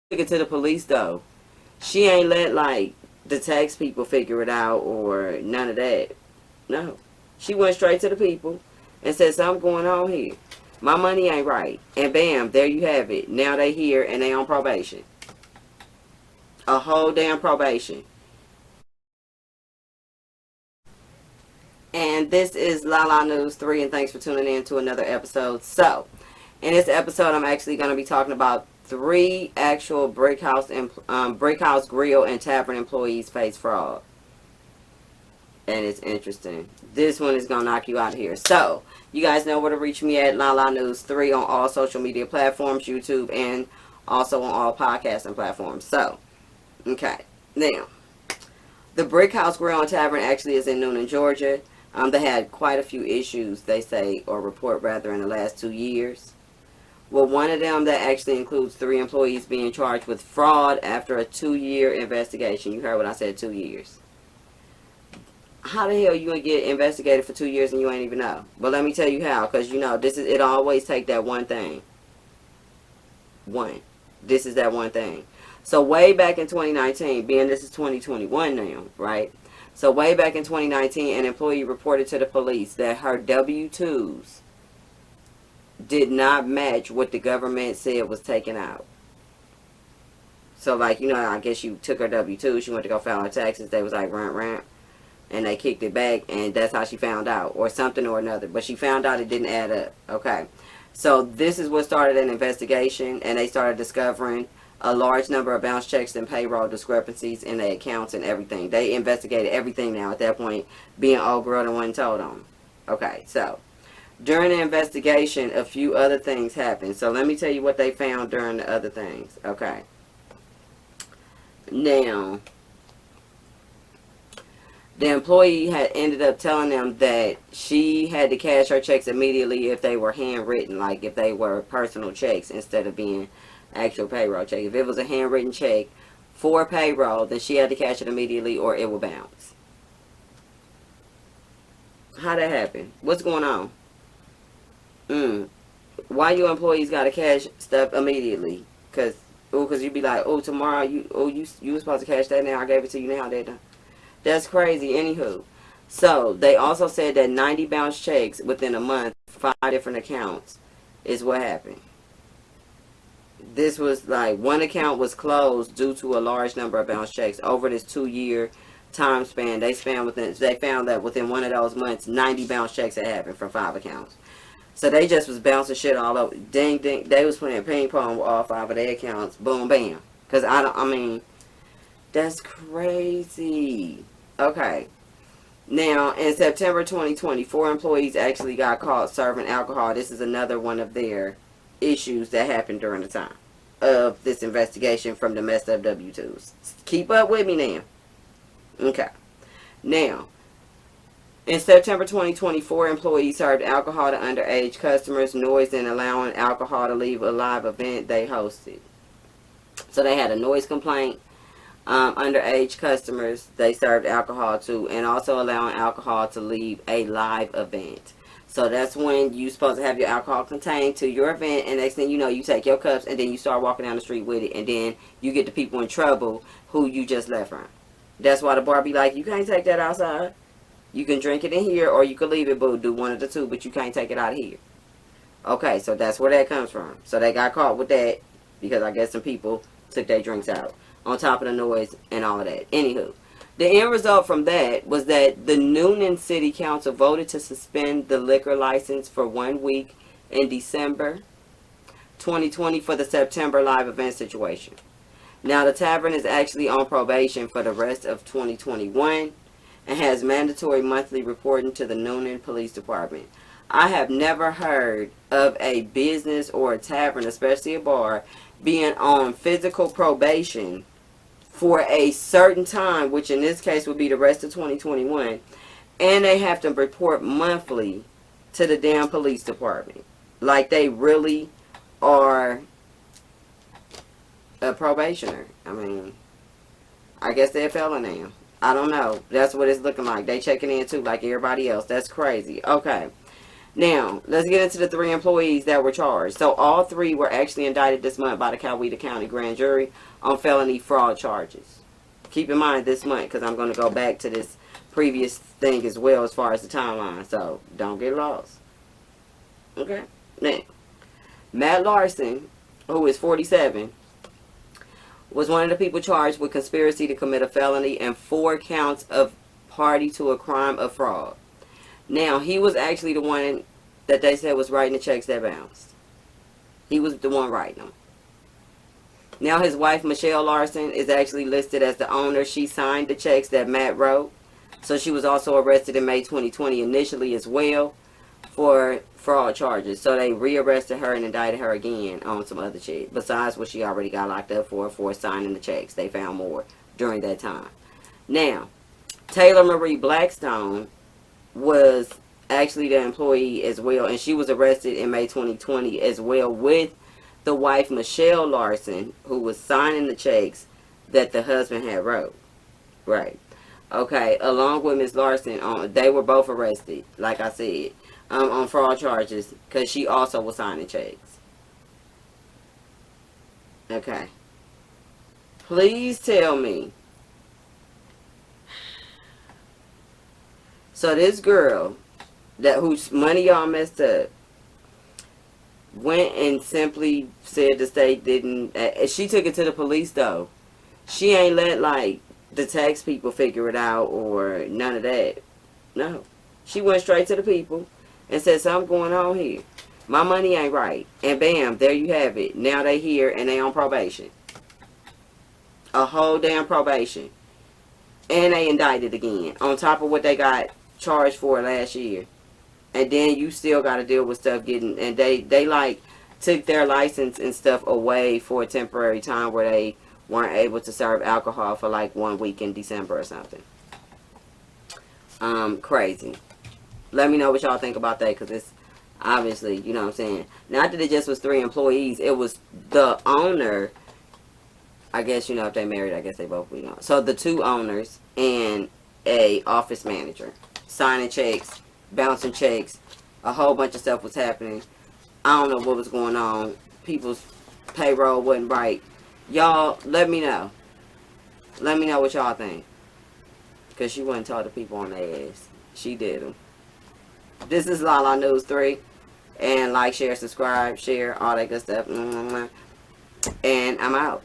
took it to the police though. She ain't let like the tax people figure it out or none of that. No. She went straight to the people and said something going on here. My money ain't right. And bam, there you have it. Now they here and they on probation. A whole damn probation. And this is Lala News 3, and thanks for tuning in to another episode. So, in this episode, I'm actually going to be talking about 3 actual Brickhouse Grille and Tavern employees face fraud. And it's interesting. This one is going to knock you out here. So, you guys know where to reach me at Lala News 3 on all social media platforms, YouTube, and also on all podcasting platforms. So, okay. Now, the Brickhouse Grille and Tavern actually is in Newnan, Georgia. They had quite a few issues, they say, or report rather, in the last 2 years. Well, one of them that actually includes 3 employees being charged with fraud after a 2-year investigation. You heard what I said, 2 years. How the hell you gonna get investigated for 2 years and you ain't even know? But let me tell you how, because you know it always take that one thing. This is that one thing. So way back in 2019, being this is 2021 now, right? So way back in 2019, an employee reported to the police that her W-2s did not match what the government said was taken out. So like, you know, I guess she took her W-2, she went to go file her taxes, they was like ramp, and they kicked it back, and that's how she found out, or something or another. But she found out it didn't add up. Okay. So this is what started an investigation, and they started discovering a large number of bounce checks and payroll discrepancies in their accounts and everything. They investigated everything now at that point, being old girl and wasn't told on. Okay, so during the investigation, a few other things happened. So let me tell you what they found during the other things. Okay. Now, the employee had ended up telling them that she had to cash her checks immediately if they were handwritten, like if they were personal checks instead of being actual payroll check. If it was a handwritten check for payroll, then she had to cash it immediately or it will bounce. How that happen? What's going on? Why you employees gotta cash stuff immediately? Cause you be like, oh, tomorrow you were supposed to cash that now. I gave it to you now. That's crazy. Anywho, so they also said that 90 bounce checks within a month, 5 different accounts, is what happened. This was like one account was closed due to a large number of bounce checks over this 2-year time span. They found that within one of those months, 90 bounce checks had happened from 5 accounts. So they just was bouncing shit all over. Ding, ding. They was playing ping pong with all 5 of their accounts. Boom, bam. Because that's crazy. Okay. Now, in September 2020, 4 employees actually got caught serving alcohol. This is another one of their issues that happened during the time of this investigation from the messed up W-2s. Keep up with me now. Okay. Now, in September 2024, employees served alcohol to underage customers, noise and allowing alcohol to leave a live event they hosted. So they had a noise complaint. Underage customers they served alcohol to, and also allowing alcohol to leave a live event. So that's when you're supposed to have your alcohol contained to your event, and next thing you know, you take your cups and then you start walking down the street with it, and then you get the people in trouble who you just left from. That's why the bar be like, you can't take that outside. You can drink it in here, or you can leave it, boo. Do one of the two, but you can't take it out of here. Okay, so that's where that comes from. So they got caught with that because I guess some people took their drinks out on top of the noise and all of that. Anywho, the end result from that was that the Newnan City Council voted to suspend the liquor license for 1 week in December 2020 for the September live event situation. Now, the tavern is actually on probation for the rest of 2021 and has mandatory monthly reporting to the Newnan Police Department. I have never heard of a business or a tavern, especially a bar, being on physical probation for a certain time, which in this case would be the rest of 2021, and they have to report monthly to the damn police department. Like they really are a probationer. I mean, I guess they're a felon now. I don't know. That's what it's looking like. They checking in too like everybody else. That's crazy. Okay. Now, let's get into the 3 employees that were charged. So, all 3 were actually indicted this month by the Coweta County Grand Jury on felony fraud charges. Keep in mind this month, because I'm going to go back to this previous thing as well as far as the timeline. So, don't get lost. Okay? Now, Matt Larson, who is 47, was one of the people charged with conspiracy to commit a felony and 4 counts of party to a crime of fraud. Now, he was actually the one that they said was writing the checks that bounced. He was the one writing them. Now, his wife, Michelle Larson, is actually listed as the owner. She signed the checks that Matt wrote. So, she was also arrested in May 2020 initially as well for fraud charges. So, they rearrested her and indicted her again on some other shit. Besides what she already got locked up for signing the checks. They found more during that time. Now, Taylor Marie Blackstone was actually the employee as well, and she was arrested in May 2020 as well with the wife Michelle Larson, who was signing the checks that the husband had wrote. Right. Okay, along with Ms. Larson, they were both arrested, like I said, on fraud charges, because she also was signing checks. Okay. Please tell me. So this girl, whose money y'all messed up, went and simply said the state didn't. She took it to the police though. She ain't let like the tax people figure it out or none of that. No, she went straight to the people and said something going on here. My money ain't right, and bam, there you have it. Now they here and they on probation. A whole damn probation, and they indicted again on top of what they got charged for last year. And then you still got to deal with stuff getting, and they like took their license and stuff away for a temporary time where they weren't able to serve alcohol for like 1 week in December or something. Crazy. Let me know what y'all think about that, because it's obviously, you know what I'm saying, not that it just was 3 employees, it was the owner. I guess, you know, if they married, I guess they both, you know. So the 2 owners and a office manager signing checks, bouncing checks, a whole bunch of stuff was happening. I don't know what was going on. People's payroll wasn't right. Y'all, let me know. Let me know what y'all think. Because she wouldn't talk to people on their ass. She did them. This is Lala News 3. And like, share, subscribe, share, all that good stuff. And I'm out.